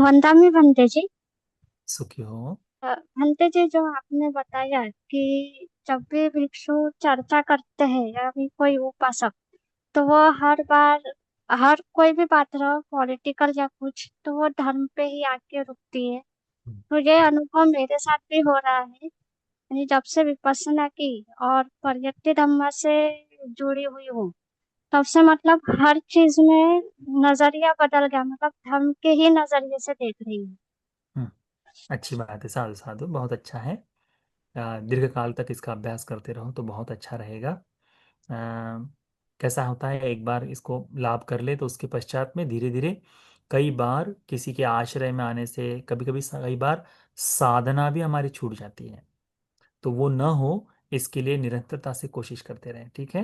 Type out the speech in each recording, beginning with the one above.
वंदा में बनते जी। सुखी हो। बनते जी, जो आपने बताया कि जब भी भिक्षु चर्चा करते हैं या भी कोई उपासक, तो वो हर बार, हर कोई भी बात रहो पॉलिटिकल या कुछ, तो वो धर्म पे ही आके रुकती है। तो ये अनुभव मेरे साथ भी हो रहा है। यानी जब से विपश्यना की और प्रत्यक्ष धम्म से जुड़ी हुई हूँ, तब से मतलब हर चीज में नजरिया बदल गया। मतलब धर्म के ही नजरिए से देख रही हूँ। हम्म, अच्छी बात है, साधु साधु, बहुत अच्छा है। दीर्घ काल तक इसका अभ्यास करते रहो तो बहुत अच्छा रहेगा। अ, कैसा होता है, एक बार इसको लाभ कर ले तो उसके पश्चात में धीरे धीरे कई बार किसी के आश्रय में आने से, कभी कभी कई बार साधना भी हमारी छूट जाती है। तो वो न हो, इसके लिए निरंतरता से कोशिश करते रहें, ठीक है।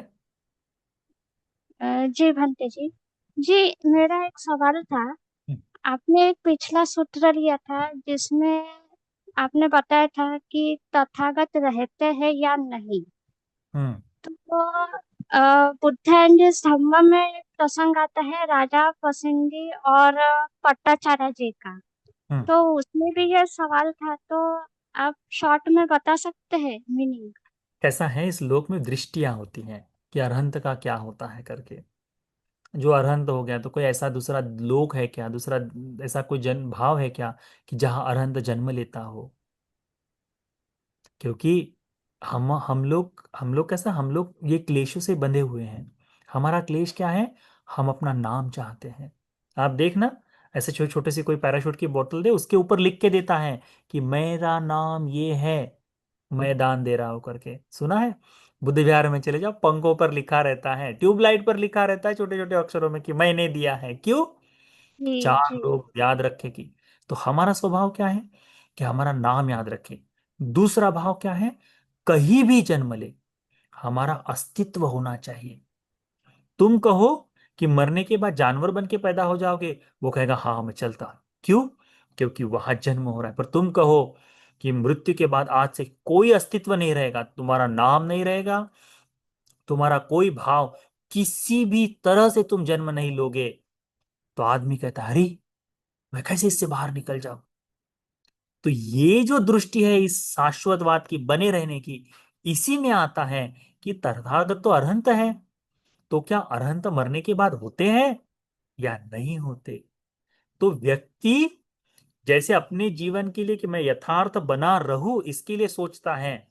जी भंते जी। जी, मेरा एक सवाल था। हम्म। आपने एक पिछला सूत्र लिया था जिसमें आपने बताया था कि तथागत रहते हैं या नहीं। हम्म। तो बुद्ध एंड धम्म में एक प्रसंग आता है राजा पसिंदी और पट्टाचार्य जी का। हम्म। तो उसमें भी यह सवाल था, तो आप शॉर्ट में बता सकते हैं मीनिंग? कैसा है, इस लोक में दृष्टियां होती हैं कि अरहंत का क्या होता है करके। जो अरहंत हो गया तो कोई ऐसा दूसरा लोक है क्या, दूसरा ऐसा कोई जन्म भाव है क्या कि जहां अरहंत जन्म लेता हो। क्योंकि हम लोग कैसा, हम लोग ये क्लेशों से बंधे हुए हैं। हमारा क्लेश क्या है, हम अपना नाम चाहते हैं। आप देखना, ऐसे छोटे छोटे से कोई पैराशूट की बोतल दे, उसके ऊपर लिख के देता है कि मेरा नाम ये है, मैं दान दे रहा हूं करके, सुना है। बुद्ध विहार में चले जाओ, पंखों पर लिखा रहता है, ट्यूबलाइट पर लिखा रहता है छोटे छोटे अक्षरों में कि मैंने दिया है। क्यों? जी चार जी। लोग याद रखेगी। तो हमारा स्वभाव क्या है कि हमारा नाम याद रखे। दूसरा भाव क्या है, कहीं भी जन्म ले, हमारा अस्तित्व होना चाहिए। तुम कहो कि मरने के बाद जानवर बन के पैदा हो जाओगे, वो कहेगा हाँ मैं चलता। क्यों? क्योंकि वहां जन्म हो रहा है। पर तुम कहो कि मृत्यु के बाद आज से कोई अस्तित्व नहीं रहेगा, तुम्हारा नाम नहीं रहेगा, तुम्हारा कोई भाव, किसी भी तरह से तुम जन्म नहीं लोगे, तो आदमी कहता है अरे मैं कैसे इससे बाहर निकल जाऊं। तो ये जो दृष्टि है इस शाश्वतवाद की, बने रहने की, इसी में आता है कि तथागत तो अरहंत है। तो क्या अरहंत मरने के बाद होते हैं या नहीं होते? तो व्यक्ति जैसे अपने जीवन के लिए कि मैं यथार्थ बना रहूं इसके लिए सोचता है,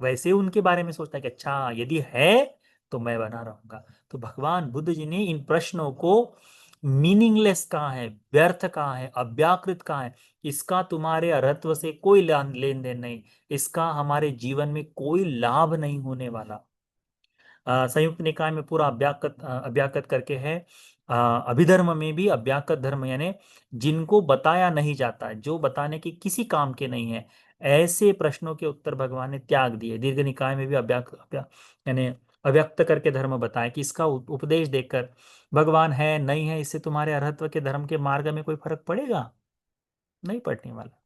वैसे ही उनके बारे में सोचता है कि अच्छा यदि है तो मैं बना रहूंगा। तो भगवान बुद्ध जी ने इन प्रश्नों को, मीनिंगलेस कहाँ है, व्यर्थ कहाँ है, अव्याकृत कहाँ है, इसका तुम्हारे अरहत्व से कोई लेन देन नहीं, इसका हमारे जीवन में कोई लाभ नहीं होने वाला। संयुक्त निकाय में पूरा अव्याकृत करके है। अभिधर्म में भी अव्याकृत धर्म, यानी जिनको बताया नहीं जाता है, जो बताने के किसी काम के नहीं है, ऐसे प्रश्नों के उत्तर भगवान ने त्याग दिए। दीर्घ निकाय में भी यानी अव्यक्त करके धर्म बताया कि इसका उपदेश देकर भगवान है नहीं है, इससे तुम्हारे अरहत्व के धर्म के मार्ग में कोई फर्क पड़ेगा? नहीं पड़ने वाला।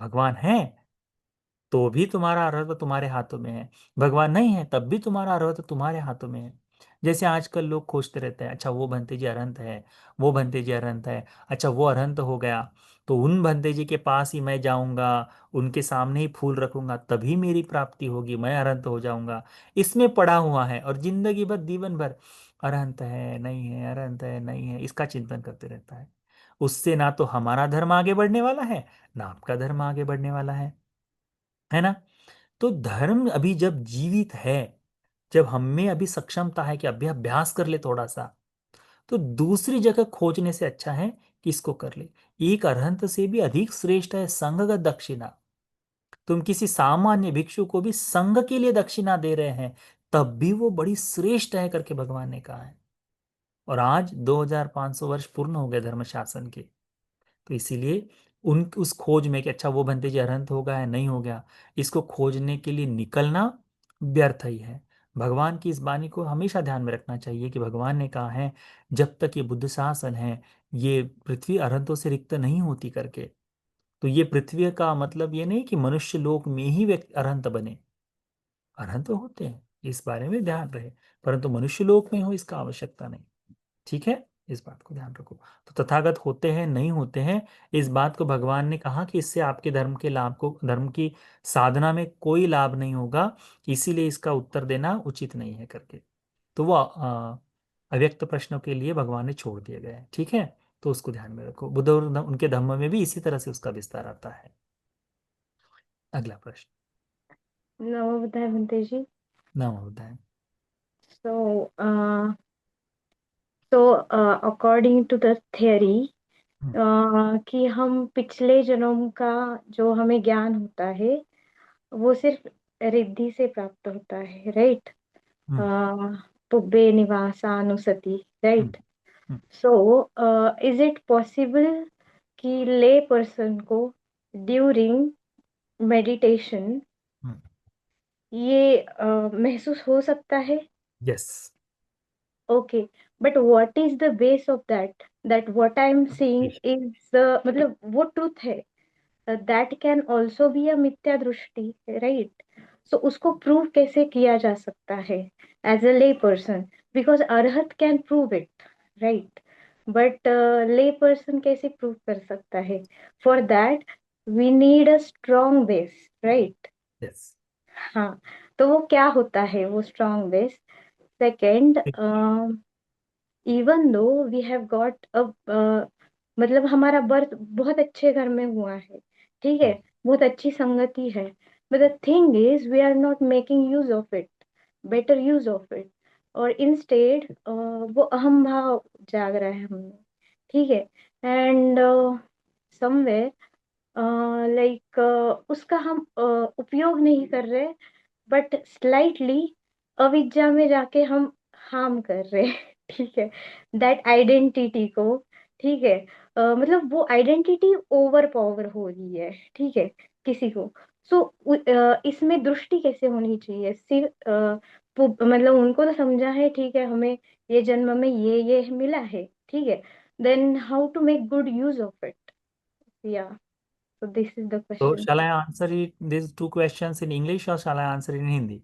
भगवान है तो भी तुम्हारा अर्हता तुम्हारे हाथों में है, भगवान नहीं है तब भी तुम्हारा अर्हता तुम्हारे हाथों में है। जैसे आजकल लोग खोजते रहते हैं, अच्छा वो भंते जी अरहंत है, वो भंते जी अरहंत है, अच्छा वो अरहंत हो गया तो उन भंते जी के पास ही मैं जाऊंगा, उनके सामने ही फूल रखूंगा तभी मेरी प्राप्ति होगी, मैं अरहंत हो जाऊंगा। इसमें पड़ा हुआ है और जिंदगी भर जीवन भर अरहंत है नहीं है, अरहंत है नहीं है, इसका चिंतन करते रहता है। उससे ना तो हमारा धर्म आगे बढ़ने वाला है, ना आपका धर्म आगे बढ़ने वाला है ना। तो धर्म अभी जब जीवित है, जब हम में अभी सक्षमता है कि अभी अभ्यास कर ले थोड़ा सा, तो दूसरी जगह खोजने से अच्छा है कि इसको कर ले। एक अरहंत से भी अधिक श्रेष्ठ है संघगत दक्षिणा। तुम किसी सामान्य भिक्षु को भी संघ के लिए दक्षिणा दे रहे हैं, तब भी वो बड़ी श्रेष्ठ है करके भगवान ने कहा है। और आज 2500 वर्ष पूर्ण हो गए धर्म शासन के। तो इसीलिए उन उस खोज में कि अच्छा वो बनते जी अरहंत हो गया है नहीं हो गया, इसको खोजने के लिए निकलना व्यर्थ ही है। भगवान की इस वाणी को हमेशा ध्यान में रखना चाहिए कि भगवान ने कहा है जब तक ये बुद्ध शासन है, ये पृथ्वी अरहंतों से रिक्त नहीं होती करके। तो ये पृथ्वी का मतलब ये नहीं कि मनुष्य लोक में ही व्यक्ति अरहंत बने, अरहंत होते हैं, इस बारे में ध्यान रहे, परंतु मनुष्य लोक में हो इसका आवश्यकता नहीं। ठीक है। इस बात को ध्यान रखो। तो तथागत होते हैं नहीं होते हैं, इस बात को भगवान ने कहा कि इससे आपके धर्म के लाभ को, धर्म की साधना में कोई लाभ नहीं होगा, इसीलिए इसका उत्तर देना उचित नहीं है करके। तो वो अव्यक्त प्रश्नों के लिए भगवान ने छोड़ दिया गया है, ठीक है। तो उसको ध्यान में रखो, बुद्ध और उनके धम्म में भी इसी तरह से उसका विस्तार आता है। अगला प्रश्न। नवोदय बनते जी। नाम होता है। So, according to the theory, हम्म। कि हम पिछले जन्म का जो हमें ज्ञान होता है वो सिर्फ रिद्धि से प्राप्त होता है, राइट? हम्म। पुब्बे निवासानुसति, hmm. Right? Hmm. So is it possible कि ले पर्सन को ड्यूरिंग मेडिटेशन हम्म। ये महसूस हो सकता है? Yes. Okay, but what is the base of that? That what I'm seeing is the मतलब वो truth है. That can also be a मिथ्या दृष्टि, right? So उसको prove कैसे किया जा सकता है as a lay person? Because arhat can prove it, right? But lay person कैसे prove कर सकता है? For that we need a strong base, right? Yes. हाँ, तो वो क्या होता है वो strong base? Second, even though we have got a मतलब हमारा बर्थ बहुत अच्छे घर में हुआ है, ठीक है, बहुत अच्छी संगति है, but the thing is we are not making use of it, better use of it, और इंस्टेड वो अहम भाव जाग रहा है हमें, ठीक है, एंड समवेयर लाइक उसका हम उपयोग नहीं कर रहे, बट स्लाइटली अविद्या में जाके हम हार्म कर रहे हैं ठीक है, दैट आइडेंटिटी को, ठीक है, मतलब वो आइडेंटिटी ओवर पावर हो रही है, ठीक है, किसी को। सो इसमें दृष्टि कैसे होनी चाहिए? सिर्फ मतलब उनको तो समझा है, ठीक है, हमें ये जन्म में ये मिला है, ठीक है, then how to make good use of it? या सो दिस इज द तो question. shall I answer it these two questions in English or shall I answer in Hindi?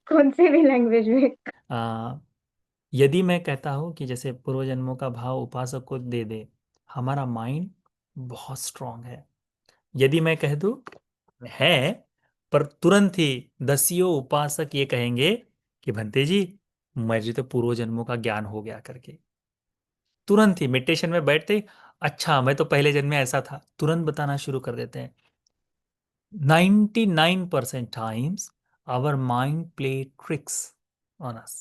कौन से भी लैंग्वेज में? आ, यदि मैं कहता हूँ कि जैसे पूर्व जन्मों का भाव उपासक को दे दे, हमारा माइंड बहुत स्ट्रांग है। यदि मैं कह दूं है, पर तुरंत ही दसियों उपासक ये कहेंगे कि भंते जी मुझे तो पूर्व जन्मों का ज्ञान हो गया करके, तुरंत ही मेडिटेशन में बैठते ही, अच्छा मैं तो पहले जन्म में ऐसा था, तुरंत बताना शुरू कर देते हैं। 99% times our mind play tricks on us.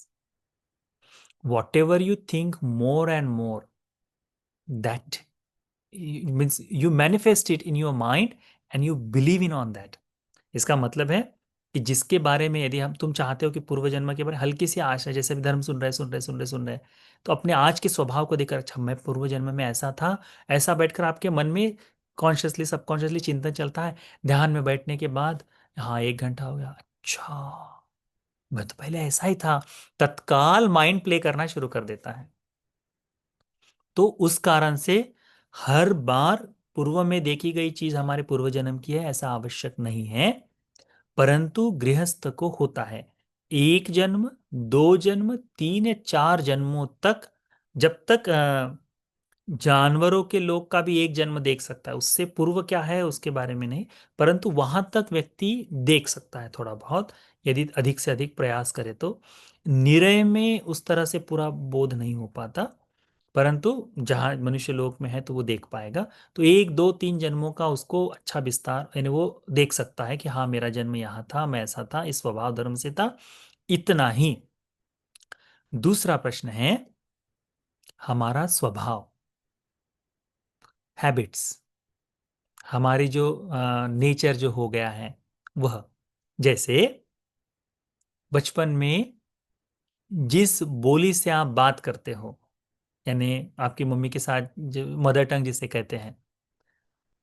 Whatever you think more and more, that means you manifest it in your mind and you believe in on that. इसका मतलब है कि जिसके बारे में यदि हम तुम चाहते हो कि पूर्व जन्म के बारे में हल्की सी आशा, जैसे भी धर्म सुन रहे, तो अपने आज के स्वभाव को देखकर, अच्छा मैं पूर्व जन्म में ऐसा था, ऐसा बैठकर आपके मन में कॉन्शियसली सबकॉन्शियसली चिंतन चलता है। ध्यान में बैठने के बाद हाँ 1 घंटा हो गया, अच्छा मैं तो पहले ऐसा ही था, तत्काल माइंड प्ले करना शुरू कर देता है। तो उस कारण से हर बार पूर्व में देखी गई चीज हमारे पूर्व जन्म की है ऐसा आवश्यक नहीं है, परंतु गृहस्थ को होता है। 1 जन्म, 2 जन्म, 3 या 4 जन्मों तक, जब तक जानवरों के लोग का भी 1 जन्म देख सकता है, उससे पूर्व क्या है उसके बारे में नहीं, परंतु वहां तक व्यक्ति देख सकता है थोड़ा बहुत, यदि अधिक से अधिक प्रयास करे तो। निरय में उस तरह से पूरा बोध नहीं हो पाता, परंतु जहाँ मनुष्य लोक में है तो वो देख पाएगा। तो 1, 2, 3 जन्मों का उसको अच्छा विस्तार, यानी वो देख सकता है कि हाँ मेरा जन्म यहाँ था, मैं ऐसा था, इस स्वभाव धर्म से था, इतना ही। दूसरा प्रश्न है हमारा स्वभाव, हैबिट्स, हमारी जो नेचर जो हो गया है वह, जैसे बचपन में जिस बोली से आप बात करते हो, यानी आपकी मम्मी के साथ जो मदर टंग जिसे कहते हैं,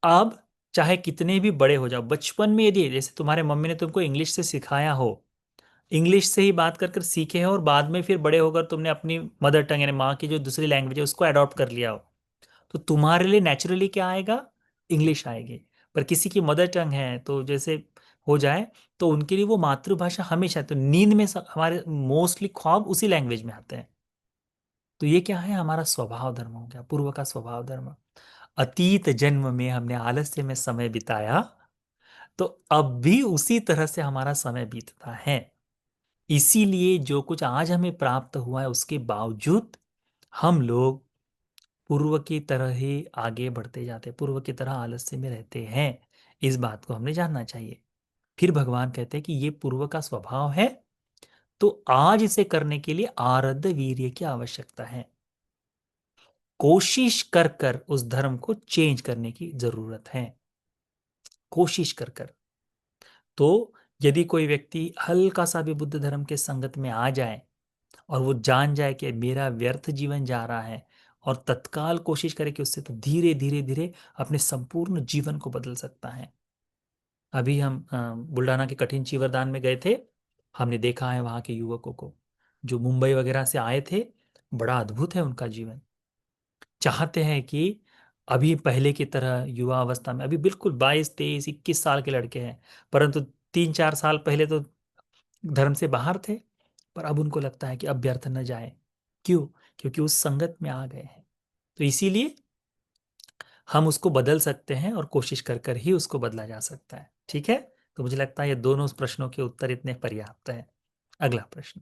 अब चाहे कितने भी बड़े हो जाओ, बचपन में यदि जैसे तुम्हारे मम्मी ने तुमको इंग्लिश से सिखाया हो, इंग्लिश से ही बात कर कर सीखे हो, और बाद में फिर बड़े होकर तुमने अपनी मदर टंग यानी माँ की जो दूसरी लैंग्वेज है उसको अडॉप्ट कर लिया हो, तो तुम्हारे लिए नेचुरली क्या आएगा, इंग्लिश आएगी। पर किसी की मदर टंग है तो जैसे हो जाए, तो उनके लिए वो मातृभाषा हमेशा, तो नींद में हमारे मोस्टली ख्वाब उसी लैंग्वेज में आते हैं। तो ये क्या है, हमारा स्वभाव धर्म हो गया, पूर्व का स्वभाव धर्म। अतीत जन्म में हमने आलस्य में समय बिताया, तो अब भी उसी तरह से हमारा समय बीतता है। इसीलिए जो कुछ आज हमें प्राप्त हुआ है, उसके बावजूद हम लोग पूर्व की तरह ही आगे बढ़ते जाते, पूर्व की तरह आलस्य में रहते हैं। इस बात को हमने जानना चाहिए। फिर भगवान कहते हैं कि ये पूर्व का स्वभाव है, तो आज इसे करने के लिए आरब्ध वीर्य की आवश्यकता है। कोशिश कर कर उस धर्म को चेंज करने की जरूरत है, कोशिश कर कर। तो यदि कोई व्यक्ति हल्का सा भी बुद्ध धर्म के संगत में आ जाए और वो जान जाए कि मेरा व्यर्थ जीवन जा रहा है, और तत्काल कोशिश करे कि उससे तो धीरे धीरे धीरे अपने संपूर्ण जीवन को बदल सकता है। अभी हम बुल्डाना के कठिन चीवरदान में गए थे। हमने देखा है वहाँ के युवकों को जो मुंबई वगैरह से आए थे। बड़ा अद्भुत है उनका जीवन। चाहते हैं कि अभी पहले की तरह युवा अवस्था में, अभी बिल्कुल 22, 23, 21 साल के लड़के हैं, परंतु 3, 4 साल पहले तो धर्म से बाहर थे। पर अब उनको लगता है कि अब व्यर्थ न जाए। क्यों? क्योंकि उस संगत में आ गए हैं। तो इसीलिए हम उसको बदल सकते हैं, और कोशिश कर कर ही उसको बदला जा सकता है। ठीक है। तो मुझे लगता है ये दोनों प्रश्नों के उत्तर इतने पर्याप्त हैं। अगला प्रश्न।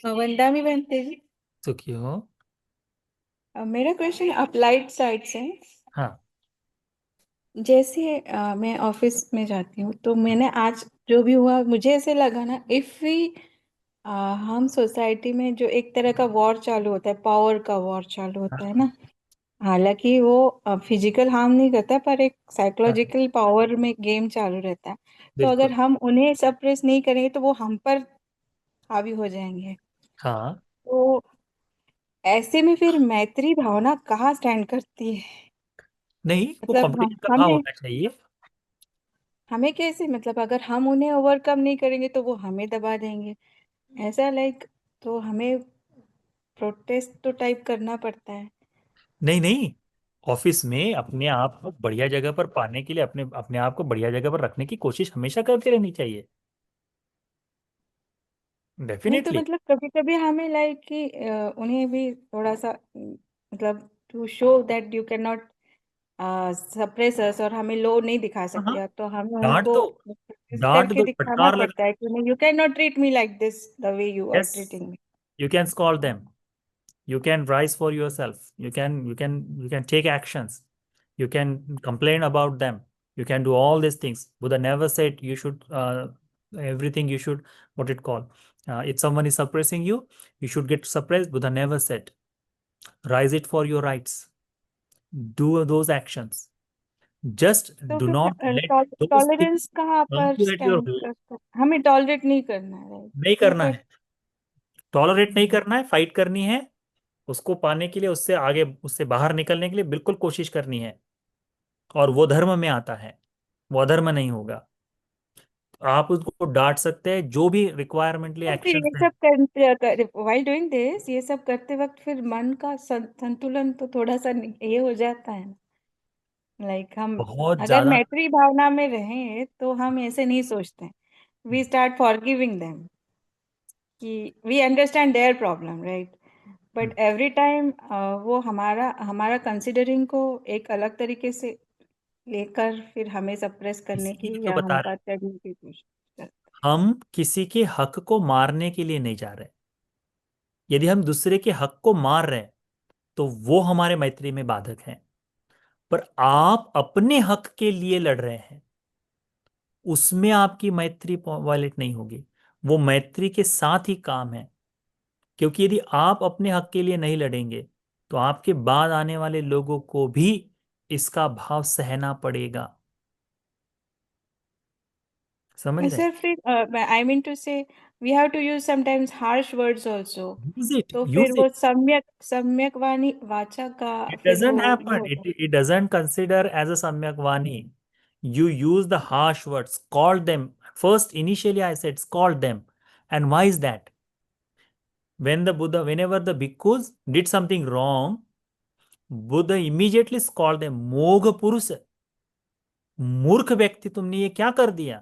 वंदामी बनते जी। तो क्यों? मेरा क्वेश्चन अप्लाइड साइड से है। हाँ। जैसे मैं ऑफिस में जाती हूँ, तो मैंने आज जो भी हुआ, मुझे ऐसे लगा ना, इफ वी हम सोसाइटी में जो एक तरह का वॉर चालू होता है, पावर का वॉर चालू होता है ना, हालांकि वो फिजिकल हार्म नहीं करता, पर एक हाँ, साइकोलॉजिकल पावर में गेम चालू रहता है। तो अगर बिल्कुल। हम उन्हें सप्रेस नहीं करेंगे तो वो हम पर हावी हो जाएंगे। हाँ। तो ऐसे में फिर मैत्री भावना कहाँ स्टैंड करती है? नहीं, वो मतलब कंपटीशन का भाव हमें होना चाहिए। हमें कैसे, मतलब अगर हम उन्हें ओवरकम नहीं करेंगे तो वो हमें दबा देंगे, ऐसा लाइक। तो हमें प्रोटेस्ट तो टाइप करना पड़ता है। नहीं नहीं, ऑफिस में अपने आप को बढ़िया जगह पर पाने के लिए अपने अपने आप को बढ़िया जगह पर रखने की कोशिश हमेशा करते रहनी चाहिए। नहीं तो डेफिनेटली। मतलब कभी कभी हमें लाइक कि उन्हें भी थोड़ा सा मतलब to show that you can not suppress us, और हमें लो नहीं दिखा हाँ हाँ, सकते आप, तो हमें डांट उनको दो, डांट करके दो, दिखाना फटकार लगा। पड़ता है कि नहीं, you can not treat me like this the way you are yes, treating me. You can scold them, you can rise for yourself, you can take actions, you can complain about them, you can do all these things. Buddha never said you should everything you should, what it called, if someone is suppressing you, you should get suppressed. Buddha never said. Rise it for your rights, do those actions. Just तो do not फिर let those things tolerance कहाँ come पर to at your stand करता है? हमें tolerate नहीं करना है, राइट? नहीं तो करना फिर है, टॉलरेट नहीं करना है, फाइट करनी है। उसको पाने के लिए, उससे आगे, उससे बाहर निकलने के लिए बिल्कुल कोशिश करनी है। और वो धर्म में आता है, वो अधर्म नहीं होगा। आप उसको डांट सकते हैं, जो भी रिक्वायरमेंटली तो फिर एक्शन ये है। सब करते व्हाइल डूइंग दिस, ये सब करते वक्त फिर मन का संतुलन तो थोड़ा सा ये हो जाता है। लाइक हम बहुत अगर ज्यादा। मैत्री भावना में रहें तो हम ऐसे नहीं सोचते, वी स्टार्ट फॉरगिविंग देम कि we understand their problem, right? But every time वो हमारा हमारा कंसिडरिंग को एक अलग तरीके से लेकर फिर हमें सप्रेस करने की इसीलिए तो या बता हम रहे पर चढ़ने की कोशिश करते हैं, हम किसी के हक को मारने के लिए नहीं जा रहे। यदि हम दूसरे के हक को मार रहे हैं, तो वो हमारे मैत्री में बाधक है। पर आप अपने हक के लिए लड़ रहे हैं, उसमें आपकी मैत्री वायलेट नहीं होगी। वो मैत्री के साथ ही काम है। क्योंकि यदि आप अपने हक के लिए नहीं लड़ेंगे, तो आपके बाद आने वाले लोगों को भी इसका भाव सहना पड़ेगा। समझ हैं। रहे हैं? सर फिर I mean to say we have to use sometimes harsh words also. Use it, तो फिर यूज वो इट। सम्यक सम्यक वाणी वाचा का It फिर वो doesn't ये happen. होता है। It doesn't consider as a samyak vani. You use the harsh words, called them. First, initially I said scold them. And why is that? When the Buddha, whenever the bhikkhus did something wrong, Buddha immediately scolded them. Mogha Purusha, मूर्ख व्यक्ति, तुमने ये क्या कर दिया?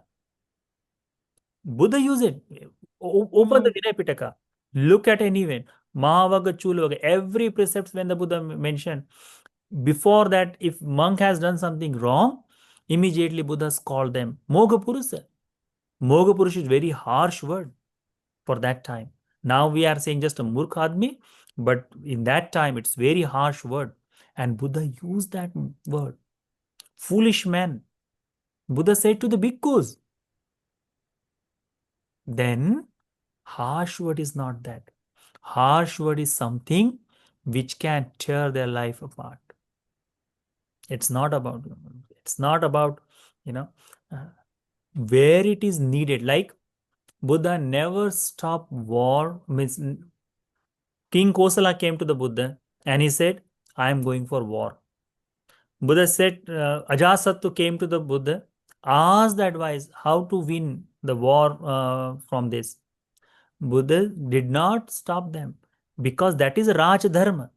Buddha use it. Open the hmm. Vinay Pitaka. Look at any event. Mahavaga Chulavaga. Every precept when the Buddha mentioned, before that, if monk has done something wrong, immediately Buddhas called them Moga Purusa. Moga Purush is very harsh word for that time. Now we are saying just a Murkh Admi, but in that time it's very harsh word. And Buddha used that word. Foolish man. Buddha said to the bhikkhus. Then harsh word is not that. Harsh word is something which can tear their life apart. It's not about, you know, uh, where it is needed. Like Buddha never stopped war. Means King Kosala came to the Buddha and he said, I am going for war. Buddha said, Ajasattu came to the Buddha, asked the advice how to win the war from this. Buddha did not stop them because that is Raj Dharma.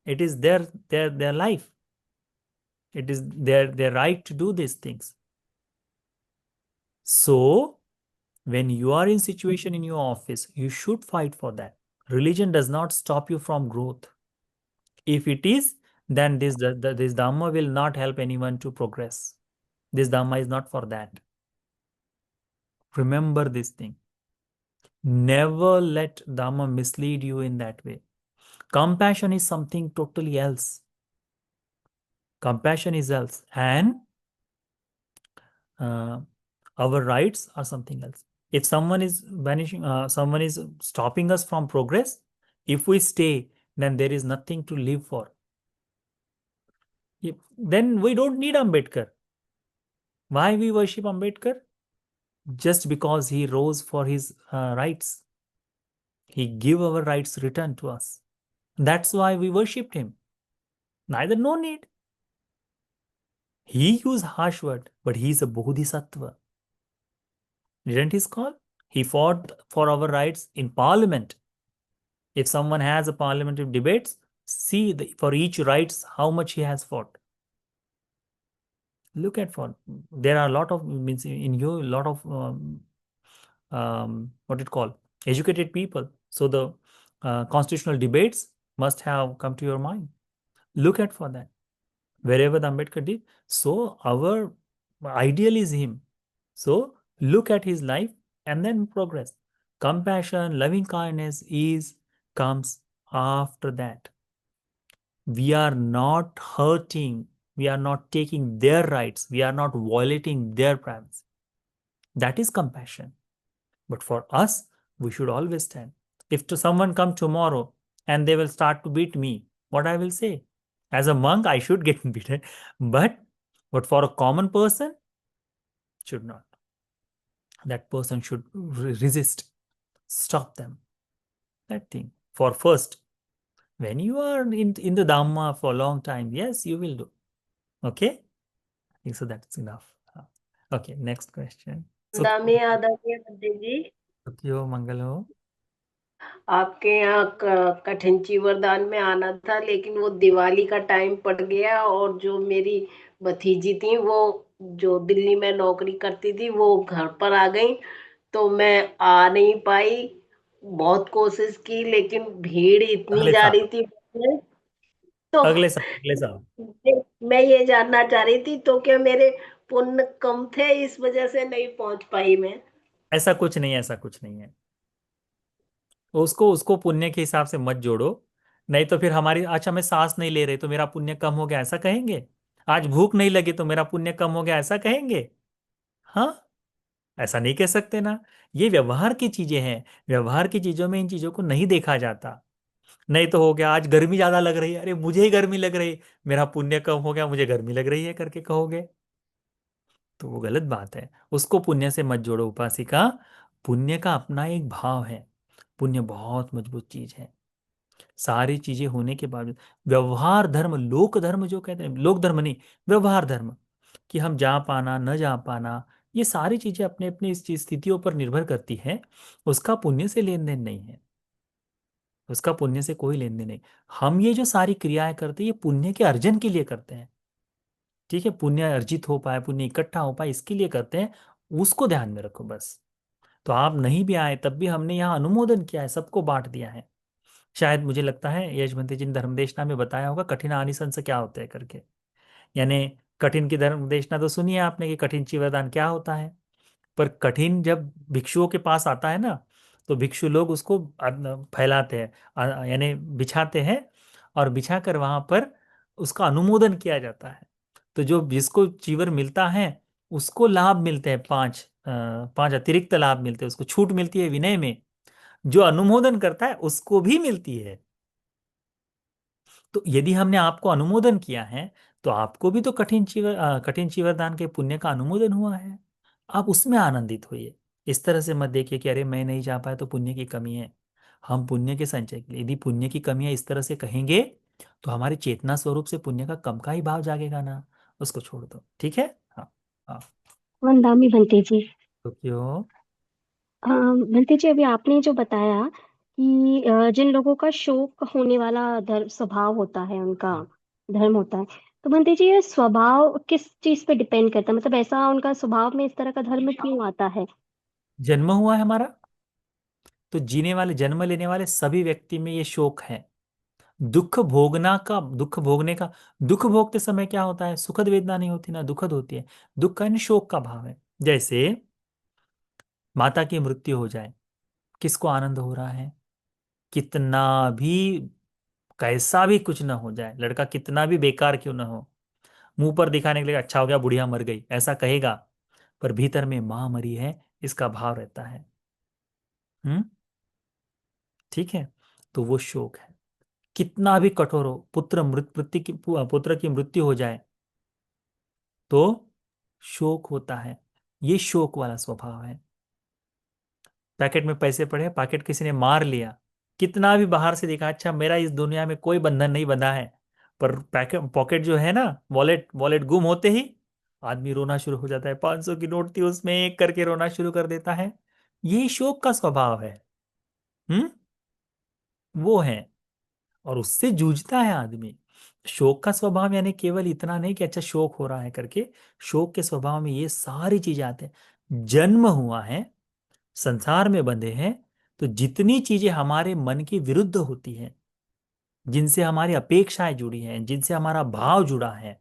It is their life. It is their right to do these things. So when you are in situation in your office, you should fight for that. Religion does not stop you from growth. If it is, then this Dhamma will not help anyone to progress. This Dhamma is not for that. Remember this thing. Never let Dhamma mislead you in that way. Compassion is something totally else. Compassion is else. And our rights are something else. If someone is someone is stopping us from progress, if we stay, then there is nothing to live for. Then we don't need Ambedkar. Why we worship Ambedkar? Just because he rose for his rights. He gave our rights return to us. That's why we worshipped him. Neither no need. He used harsh word, but he is a Bodhisattva. Didn't he call? He fought for our rights in parliament. If someone has a parliamentary debates, see for each rights how much he has fought. Look at for there are a lot of means in you a lot of what it called educated people. So the constitutional debates must have come to your mind. Look at for that wherever the Ambedkar did. So our ideal is him. So look at his life and then progress. Compassion, loving kindness comes after that. We are not hurting. We are not taking their rights. We are not violating their privacy. That is compassion. But for us, we should always stand. If to someone come tomorrow and they will start to beat me, what I will say? As a monk, I should get beaten. But for a common person, should not. That person should resist. Stop them. That thing. For first, when you are in the Dhamma for a long time, yes, you will do. Okay? I think so that's enough. Okay, next question. दामी आदरणीय बद्री जी, सुखियो मंगल हो। आपके यहाँ कठिन वरदान में आना था, लेकिन वो दिवाली का टाइम पड़ गया और जो मेरी भतीजी थी वो जो दिल्ली में नौकरी करती थी वो घर पर आ गई, तो मैं आ नहीं पाई। बहुत कोशिश की लेकिन भीड़ इतनी अगले जा साल। रही थी तो अगले साल मैं ये जानना चाह रही थी, तो क्या मेरे पुण्य कम थे इस वजह से नहीं पहुंच पाई मैं? ऐसा कुछ नहीं है, ऐसा कुछ नहीं है। उसको पुण्य के हिसाब से मत जोड़ो, नहीं तो फिर हमारी अच्छा मैं सांस नहीं ले रही तो मेरा पुण्य कम हो गया ऐसा कहेंगे। आज भूख नहीं लगी तो मेरा पुण्य कम हो गया ऐसा कहेंगे। हाँ, ऐसा नहीं कह सकते ना। ये व्यवहार की चीजें हैं, व्यवहार की चीजों में इन चीजों को नहीं देखा जाता। नहीं तो हो गया आज गर्मी ज्यादा लग रही है, अरे मुझे ही गर्मी लग रही, मेरा पुण्य कम हो गया, मुझे गर्मी लग रही है करके कहोगे तो वो गलत बात है। उसको पुण्य से मत जोड़ो उपासिका। पुण्य का अपना एक भाव है। पुण्य बहुत मजबूत चीज है। सारी चीजें होने के बाद व्यवहार धर्म, लोक धर्म जो कहते हैं, लोक धर्म नहीं, व्यवहार धर्म, कि हम जा पाना न जा पाना, ये सारी चीजें अपने अपने इस स्थितियों पर निर्भर करती है। उसका पुण्य से लेन देन नहीं है, उसका पुण्य से कोई लेन देन नहीं। हम ये जो सारी क्रियाएं करते हैं ये पुण्य के अर्जन के लिए करते हैं। ठीक है, पुण्य अर्जित हो पाए, पुण्य इकट्ठा हो पाए, इसके लिए करते हैं। उसको ध्यान में रखो बस। तो आप नहीं भी आए तब भी हमने यहाँ अनुमोदन किया है, सबको बांट दिया है। शायद मुझे लगता है यशवंती जी ने धर्मदेशना में बताया होगा कठिन आनिसंस क्या होते हैं करके। यानी कठिन की धर्मदेशना तो सुनिए आपने कि कठिन चिवरदान क्या होता है। पर कठिन जब भिक्षुओं के पास आता है ना, तो भिक्षु लोग उसको फैलाते हैं, यानी बिछाते हैं, और बिछाकर वहां पर उसका अनुमोदन किया जाता है। तो जो जिसको चीवर मिलता है उसको लाभ मिलते हैं, पांच अतिरिक्त लाभ मिलते हैं, उसको छूट मिलती है विनय में। जो अनुमोदन करता है उसको भी मिलती है। तो यदि हमने आपको अनुमोदन किया है तो आपको भी तो कठिन चीवर दान के पुण्य का अनुमोदन हुआ है। आप उसमें आनंदित होइए। इस तरह से मत देखिए कि अरे मैं नहीं जा पाया तो पुण्य की कमी है। हम पुण्य के संचय के लिए यदि पुण्य की कमी है इस तरह से कहेंगे तो हमारे चेतना स्वरूप से पुण्य का कम का ही भाव जागेगा ना। उसको छोड़ दो, ठीक है। हाँ। हाँ। वंदामी भंते जी। तो क्यों। भंते जी, अभी आपने जो बताया कि जिन लोगों का शोक होने वाला धर्म स्वभाव होता है, उनका धर्म होता है, तो भंते जी ये स्वभाव किस चीज पे डिपेंड करता है? मतलब ऐसा उनका स्वभाव में इस तरह का धर्म क्यों आता है? जन्म हुआ है हमारा, तो जीने वाले जन्म लेने वाले सभी व्यक्ति में ये शोक है। दुख भोगने का, दुख भोगते समय क्या होता है, सुखद वेदना नहीं होती ना, दुखद होती है। दुख का यानी शोक का भाव है। जैसे माता की मृत्यु हो जाए, किसको आनंद हो रहा है? कितना भी, कैसा भी कुछ ना हो जाए, लड़का कितना भी बेकार क्यों ना हो, मुंह पर दिखाने के लिए अच्छा हो गया बुढ़िया मर गई ऐसा कहेगा, पर भीतर में मां मरी है इसका भाव रहता है। हम्म। ठीक है। तो वो शोक है। कितना भी कठोर हो, पुत्र की मृत्यु हो जाए तो शोक होता है। ये शोक वाला स्वभाव है। पैकेट में पैसे पड़े, पैकेट किसी ने मार लिया, कितना भी बाहर से देखा अच्छा मेरा इस दुनिया में कोई बंधन नहीं बंधा है, पर पैकेट पॉकेट जो है ना, वॉलेट वॉलेट गुम होते ही आदमी रोना शुरू हो जाता है। 500 की नोट थी उसमें एक करके रोना शुरू कर देता है। ये शोक का स्वभाव है। हम्म। वो है, और उससे जूझता है आदमी। शोक का स्वभाव यानी केवल इतना नहीं कि अच्छा शोक हो रहा है करके। शोक के स्वभाव में ये सारी चीजें आते हैं। जन्म हुआ है, संसार में बंधे हैं, तो जितनी चीजें हमारे मन के विरुद्ध होती हैं, जिनसे हमारी अपेक्षाएं जुड़ी हैं, जिनसे हमारा भाव जुड़ा है,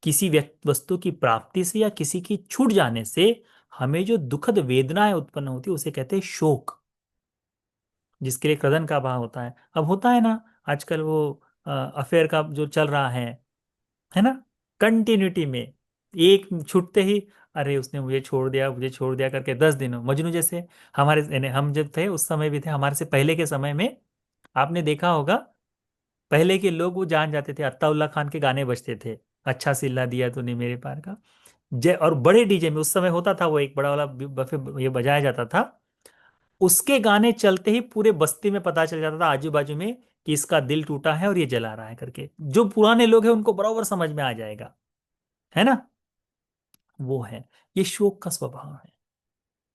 किसी व्यक्ति वस्तु की प्राप्ति से या किसी की छूट जाने से हमें जो दुखद वेदनाएं उत्पन्न होती है उसे कहते हैं शोक, जिसके लिए क्रदन का भाव होता है। अब होता है ना आजकल वो अफेयर का जो चल रहा है ना, कंटिन्यूटी में, एक छूटते ही अरे उसने मुझे छोड़ दिया करके 10 दिन मजनू जैसे। हमारे यानी हम जब थे उस समय भी थे, हमारे से पहले के समय में आपने देखा होगा, पहले के लोग वो जान जाते थे, अत्ताउल्लाह खान के गाने बजते थे, अच्छा सिल्ला दिया तूने मेरे पार का जय, और बड़े डीजे में उस समय होता था वो एक बड़ा वाला बफे ये बजाया जाता था। उसके गाने चलते ही पूरे बस्ती में पता चल जाता था आजू बाजू में कि इसका दिल टूटा है और ये जला रहा है करके। जो पुराने लोग हैं उनको बराबर समझ में आ जाएगा, है ना। वो है, ये शोक का स्वभाव है।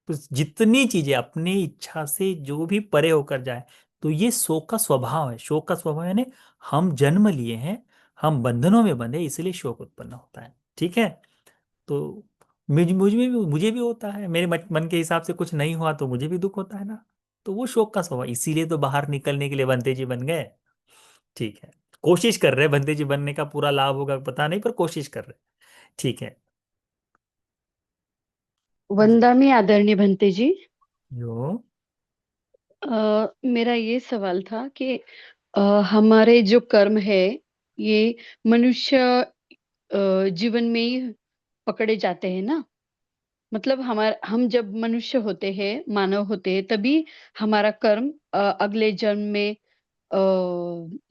तो जितनी चीजें अपनी इच्छा से जो भी परे होकर जाए, तो ये शोक का स्वभाव है। शोक का स्वभाव यानी हम जन्म लिए हैं, हम बंधनों में बंधे, इसलिए शोक उत्पन्न होता है। ठीक है। तो मुझे भी होता है, मेरे मन के हिसाब से कुछ नहीं हुआ तो मुझे भी दुख होता है ना। तो वो शोक का स्वभाव, इसीलिए तो बाहर निकलने के लिए बंते जी बन गए। ठीक है। कोशिश कर रहे हैं, बंते जी बनने का पूरा लाभ होगा पता नहीं, पर कोशिश कर रहे हैं। ठीक है। वंदामी आदरणीय भंते जी, यो। मेरा ये सवाल था कि अ, हमारे जो कर्म है ये मनुष्य जीवन में ही पकड़े जाते हैं ना। मतलब हम जब मनुष्य होते हैं, मानव होते हैं, तभी हमारा कर्म अगले जन्म में अ,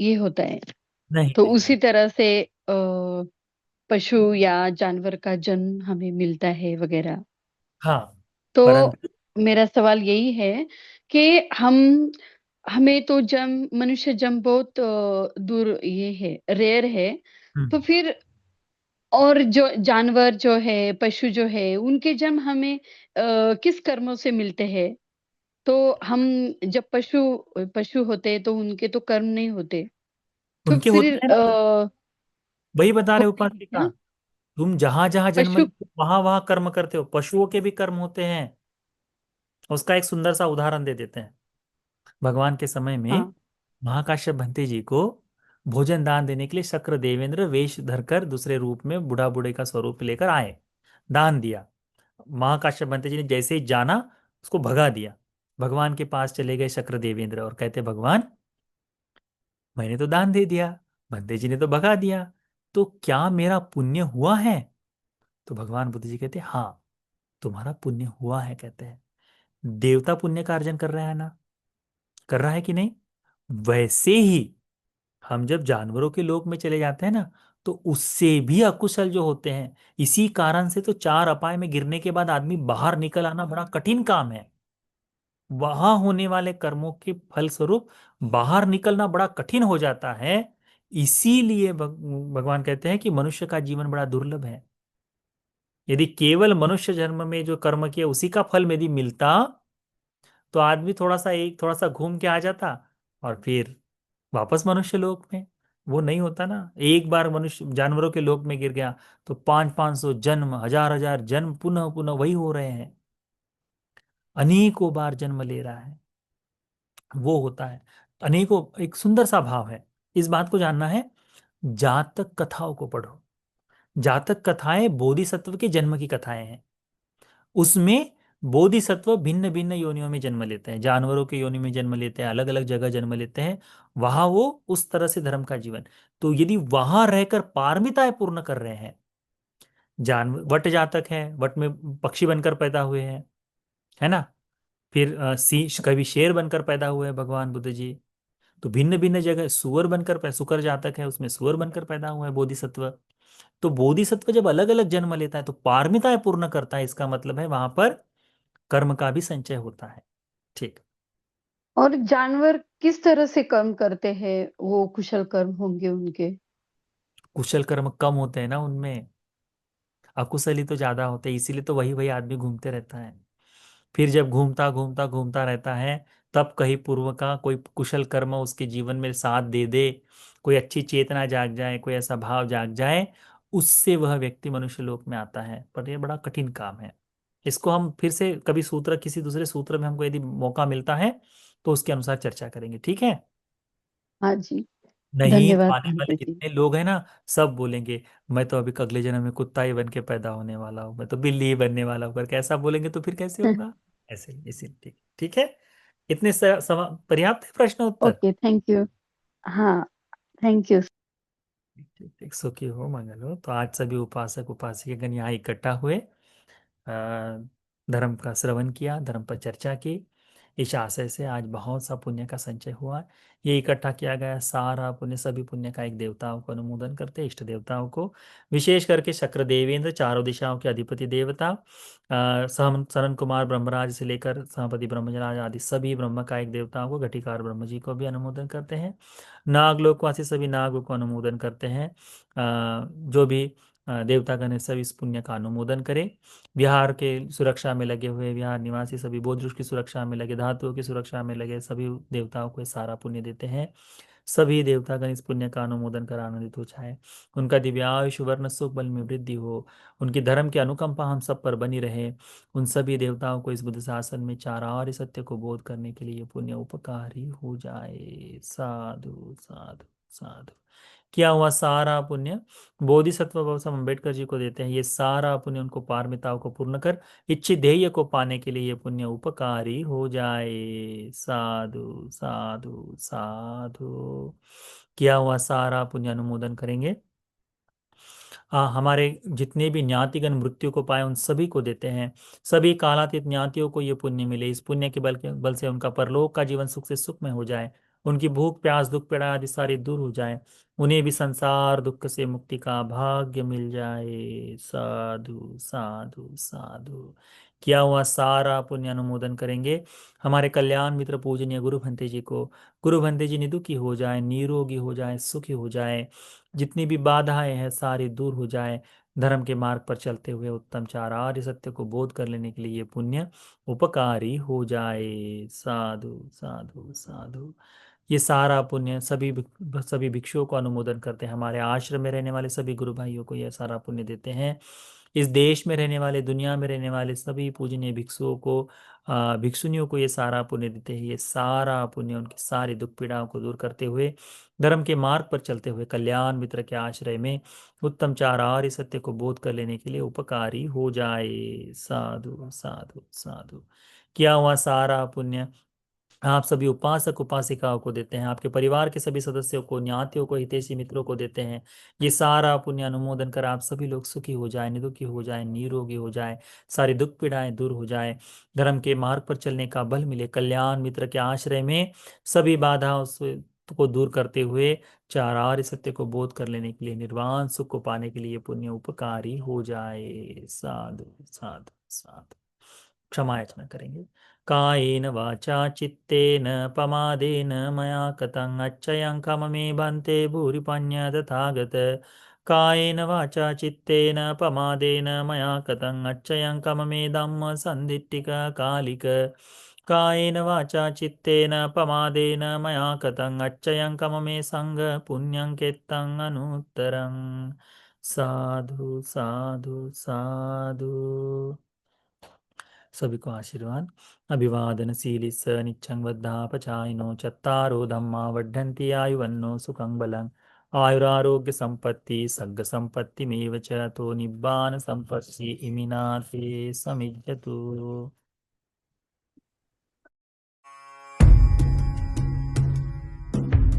ये होता है। नहीं तो नहीं उसी नहीं। तरह से पशु या जानवर का जन्म हमें मिलता है वगैरह। हाँ। तो परंतु। मेरा सवाल यही है कि हम हमें तो मनुष्य जन्म बहुत दूर ये है, रेयर है। तो हम्म। फिर और जो जानवर जो है, पशु जो है, उनके जन्म हमें किस कर्मों से मिलते हैं? तो हम जब पशु पशु होते हैं तो उनके तो कर्म नहीं होते। तो उनके फिर होते हैं ना, वही बता रहे होते हैं उपासिका। ना तुम जहां जहां जन्म पशु। लेते हो वहां वहां कर्म करते हो, पशुओं के भी कर्म होते हैं। उसका एक सुंदर सा उदाहरण दे देते हैं। भगवान के समय में हाँ। महाकाश्यप भंते जी को भोजन दान देने के लिए शक्र देवेंद्र वेश धरकर दूसरे रूप में बूढ़ा बूढ़े का स्वरूप लेकर आए, दान दिया। महाकाश्यप भंते जी ने जैसे ही जाना, उसको भगा दिया। भगवान के पास चले गए शक्र देवेंद्र और कहते, भगवान मैंने तो दान दे दिया, भंते जी ने तो भगा दिया, तो क्या मेरा पुण्य हुआ है? तो भगवान बुद्ध जी कहते, हाँ तुम्हारा पुण्य हुआ है। कहते हैं देवता पुण्य का अर्जन कर रहा है ना, कर रहा है कि नहीं? वैसे ही हम जब जानवरों के लोक में चले जाते हैं ना, तो उससे भी अकुशल जो होते हैं, इसी कारण से तो चार अपाय में गिरने के बाद आदमी बाहर निकल आना बड़ा कठिन काम है। वहां होने वाले कर्मों के फलस्वरूप बाहर निकलना बड़ा कठिन हो जाता है। इसीलिए भगवान कहते हैं कि मनुष्य का जीवन बड़ा दुर्लभ है। यदि केवल मनुष्य जन्म में जो कर्म किया उसी का फल यदि मिलता, तो आदमी थोड़ा सा घूम के आ जाता और फिर वापस मनुष्य लोक में। वो नहीं होता ना, एक बार मनुष्य जानवरों के लोक में गिर गया तो 500-500 जन्म, हजार हजार जन्म पुनः पुनः वही हो रहे हैं, अनेकों बार जन्म ले रहा है, वो होता है। अनेकों एक सुंदर सा भाव है, इस बात को जानना है। जातक कथाओं को पढ़ो। जातक कथाएं बोधिसत्व के जन्म की कथाएं हैं। उसमें बोधिसत्व भिन्न भिन्न योनियों में जन्म लेते हैं, जानवरों के योनि में जन्म लेते हैं, अलग अलग जगह जन्म लेते हैं। वहां वो उस तरह से धर्म का जीवन, तो यदि वहां रहकर पारमिताएं पूर्ण कर रहे हैं, जानवर वट जातक है, वट में पक्षी बनकर पैदा हुए हैं, है ना। फिर कभी शेर बनकर पैदा हुए हैं भगवान बुद्ध जी। तो भिन्न भिन्न जगह सुअर बनकर सुकर जातक है, उसमें सुअर बनकर पैदा हुआ है बोधिसत्व। तो बोधिसत्व जब अलग अलग जन्म लेता है तो पारमिताएं पूर्ण करता है, इसका मतलब है वहां पर कर्म का भी संचय होता है। ठीक। और जानवर किस तरह से कर्म करते हैं, वो कुशल कर्म होंगे उनके? कुशल कर्म कम होते हैं ना उनमें, अकुशली तो ज्यादा होते हैं, इसीलिए तो वही वही आदमी घूमते रहता है। फिर जब घूमता घूमता घूमता रहता है, तब कहीं पूर्व का कोई कुशल कर्म उसके जीवन में साथ दे दे, कोई अच्छी चेतना जाग जाए, कोई ऐसा भाव जाग जाए, उससे वह व्यक्ति मनुष्य लोक में आता है। पर यह बड़ा कठिन काम है। इसको हम फिर से कभी सूत्र, किसी दूसरे सूत्र में हमको यदि मौका मिलता है तो उसके अनुसार चर्चा करेंगे, ठीक है। हाँ जी। नहीं तो धन्यवाद आने वाले भंते जी। जितने लोग हैं ना, सब बोलेंगे मैं तो अभी अगले जन्म में कुत्ता ही बन के पैदा होने वाला हूँ, मैं तो बिल्ली ही बनने वाला हूँ, करके ऐसा बोलेंगे तो फिर कैसे होगा? ऐसे ही, इसी ठीक, ठीक है। इतने पर्याप्त है प्रश्न उत्तर। Okay, thank you. हाँ, थैंक यू। ठीक ठीक, सुखी हो, मंगल हो। तो आज सभी उपासक उपासिकागण यहाँ इकट्ठा हुए, धर्म का श्रवण किया, धर्म पर चर्चा की। इस आशय से आज बहुत सा पुण्य का संचय हुआ। ये इकट्ठा किया गया सारा पुण्य, सभी पुण्य का एक देवताओं को अनुमोदन करते, इष्ट देवताओं को, विशेष करके शक्र देवेंद्र, चारों दिशाओं के अधिपति देवता, सनन कुमार ब्रह्मराज से लेकर सभापति ब्रह्मराज आदि सभी ब्रह्म का एक देवताओं को, घटिकार ब्रह्म जी को भी अनुमोदन करते हैं। नागलोकवासी सभी नागों को अनुमोदन करते हैं। जो भी देवतागण है सब इस पुण्य का अनुमोदन करें। बिहार के सुरक्षा में लगे हुए बिहार निवासी सभी, बौद्ध की सुरक्षा में लगे, धातुओं की सुरक्षा में लगे सभी देवताओं को ये सारा पुण्य देते हैं। सभी देवतागण इस पुण्य का अनुमोदन कर आनंदित हो जाए। उनका दिव्यायुष वर्ण सुख बल में वृद्धि हो, उनकी धर्म की अनुकंपा हम सब पर बनी रहे। उन सभी देवताओं को इस बुद्ध शासन में चार आर्य सत्य को बोध करने के लिए ये पुण्य उपकारी हो जाए। साधु साधु साधु। किया हुआ सारा पुण्य बोधिसत्व बाबा साहब अम्बेडकर जी को देते हैं। ये सारा पुण्य उनको पारमिताओं को पूर्ण कर इच्छित ध्येय को पाने के लिए ये पुण्य उपकारी हो जाए। साधु साधु साधु। किया हुआ सारा पुण्य अनुमोदन करेंगे। हमारे जितने भी ज्ञातिगण मृत्यु को पाए उन सभी को देते हैं। सभी कालातीत ज्ञातियों को ये पुण्य मिले, इस पुण्य के बल से उनका परलोक का जीवन सुख से सुखमय हो जाए, उनकी भूख प्यास दुख पीड़ा आदि सारी दूर हो जाए, उन्हें भी संसार दुख से मुक्ति का भाग्य मिल जाए। साधु साधु साधु। किया हुआ सारा पुण्य अनुमोदन करेंगे हमारे कल्याण मित्र पूजनीय गुरु भंते जी को। गुरु भंते जी निदुखी हो जाए, निरोगी हो जाए, सुखी हो जाए, जितनी भी बाधाएं हैं सारी दूर हो जाए, धर्म के मार्ग पर चलते हुए उत्तम चार आर्य सत्य को बोध कर लेने के लिए ये पुण्य उपकारी हो जाए। साधु साधु साधु। ये सारा पुण्य सभी भिक्षुओं को अनुमोदन करते हैं, हमारे आश्रम में रहने वाले सभी गुरु भाइयों को यह सारा पुण्य देते हैं। इस देश में रहने वाले, दुनिया में रहने वाले सभी पूजनीय भिक्षुओं को, भिक्षुनियों को ये सारा पुण्य देते हैं। ये सारा पुण्य उनकी सारी दुख पीड़ाओं को दूर करते हुए, धर्म के मार्ग पर चलते हुए, कल्याण मित्र के आश्रय में उत्तम चार आर्य सत्य को बोध कर लेने के लिए उपकारी हो जाए। साधु साधु साधु। किया हुआ सारा पुण्य आप सभी उपासक उपासिकाओं को देते हैं, आपके परिवार के सभी सदस्यों को, ज्ञातियों को, हितैषी मित्रों को देते हैं। ये सारा पुण्य अनुमोदन कर आप सभी लोग सुखी हो जाए, निरोगी हो जाए, निरोगी हो जाए, सारी दुख पीड़ाएं दूर हो जाए, धर्म के मार्ग पर चलने का बल मिले, कल्याण मित्र के आश्रय में सभी बाधाओं से को दूर करते हुए चार आर्य सत्य को बोध कर लेने के लिए, निर्वाण सुख को पाने के लिए ये पुण्य उपकारी हो जाए। साधु साधु साधु। क्षमा याचना करेंगे। कायेन वाचा चित्तेन पमादेन मया कतं अच्छयं कममे भन्ते भूरिपण्य तथागत। कायेन वाचा चित्तेन पमादेन मया कतं अच्छयं कममे धम्म सन्दिट्टिक कालिक। कायेन वाचा चित्तेन पमादेन मया कतं अच्छयं कममे संग पुण्यं केत्तं अनुत्तरं। साधु साधु साधु। सभी को आशीर्वाद। अभिवादनशीली स नित्यं वद्धापचायिनो चत्तारो धम्मा वर्धन्ति आयुवन्नो सुखं बलं। आयुरारोग्य संपत्ति सग्ग संपत्तिमेव च तो निब्बान संपत्ति इमिनाते समिज्जतु।